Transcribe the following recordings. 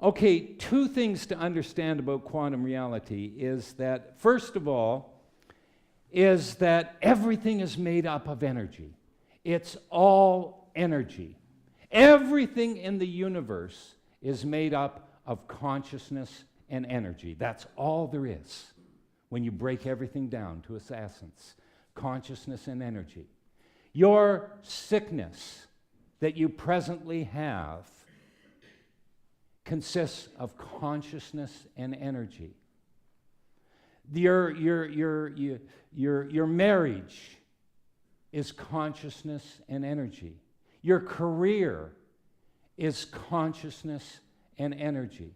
Okay, two things to understand about quantum reality is that, first of all, is that everything is made up of energy. It's all energy. Everything in the universe is made up of consciousness and energy. That's all there is when you break everything down to its essence. Consciousness and energy. Your sickness that you presently have consists of consciousness and energy. Your marriage is consciousness and energy. Your career is consciousness and energy.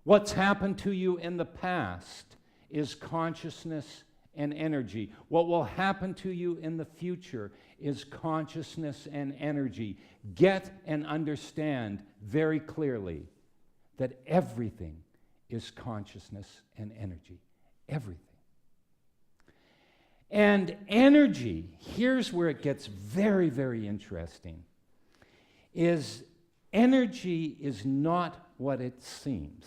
What's happened to you in the past is consciousness and energy. What will happen to you in the future is consciousness and energy. Get and understand very clearly that everything is consciousness and energy. Everything. And energy, here's where it gets very, very interesting, is energy is not what it seems.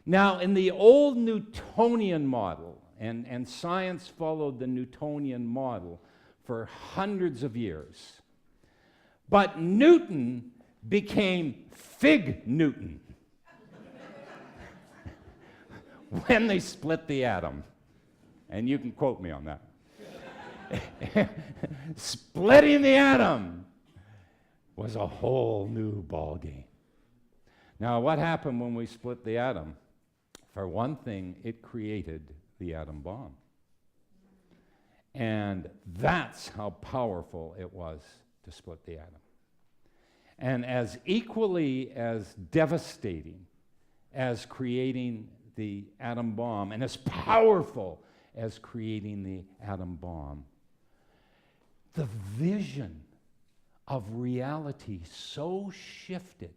Now, in the old Newtonian model, and science followed the Newtonian model for hundreds of years, but Newton became Fig Newton when they split the atom. And you can quote me on that. Splitting the atom was a whole new ball game. Now, what happened when we split the atom? For one thing, it created the atom bomb. And that's how powerful it was to split the atom. And as equally as devastating as creating the atom bomb, and as powerful as creating the atom bomb, the vision of reality so shifted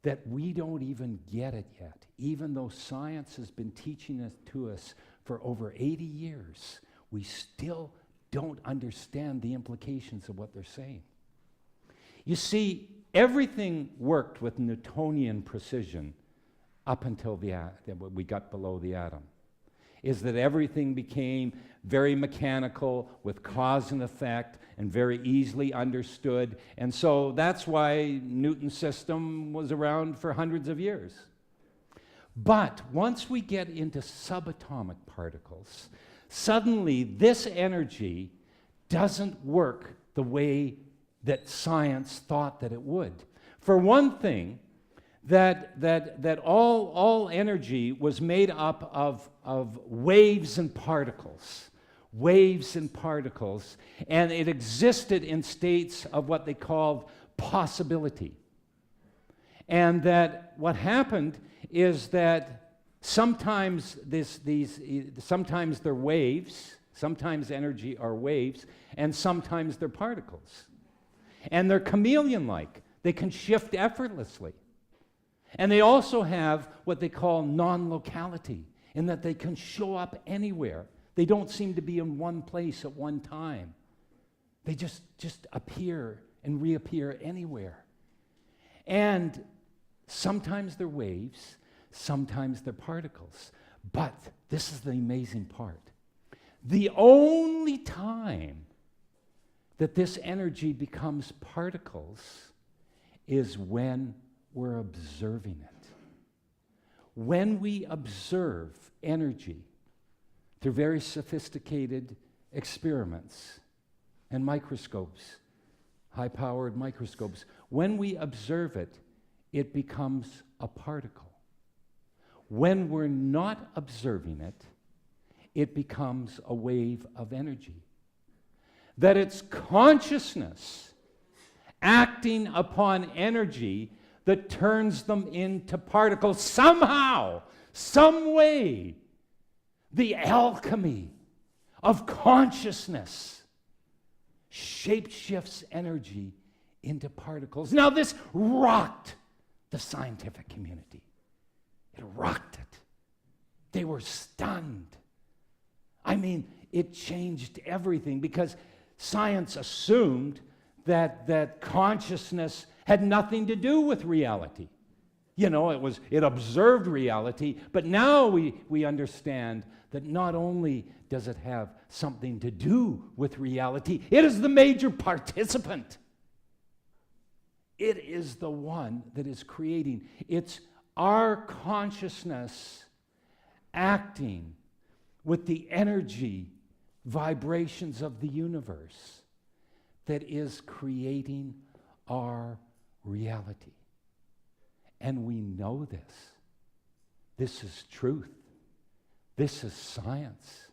that we don't even get it yet, even though science has been teaching it to us for over 80 years. We still don't understand the implications of what they're saying. You see, everything worked with Newtonian precision up until we got below the atom. Is that everything became very mechanical with cause and effect and very easily understood. And so that's why Newton's system was around for hundreds of years. But once we get into subatomic particles, suddenly this energy doesn't work the way that science thought that it would. For one thing, that all energy was made up of waves and particles. Waves and particles. And it existed in states of what they called possibility. And that what happened is that sometimes sometimes they're waves, sometimes energy are waves, and sometimes they're particles. And they're chameleon-like. They can shift effortlessly. And they also have what they call non-locality, in that they can show up anywhere. They don't seem to be in one place at one time. They just appear and reappear anywhere. And sometimes they're waves, sometimes they're particles. But this is the amazing part. The only time that this energy becomes particles is when we're observing it. When we observe energy through very sophisticated experiments and microscopes, high-powered microscopes, when we observe it, it becomes a particle. When we're not observing it, it becomes a wave of energy. That it's consciousness acting upon energy that turns them into particles. Somehow, some way, the alchemy of consciousness shape-shifts energy into particles. Now, this rocked the scientific community. It rocked it. They were stunned. I mean, it changed everything because science assumed that consciousness had nothing to do with reality. It observed reality, but now we understand that not only does it have something to do with reality, it is the major participant. It is the one that is creating. It's our consciousness acting with the energy, vibrations of the universe that is creating our reality. And we know this. This is truth. This is science.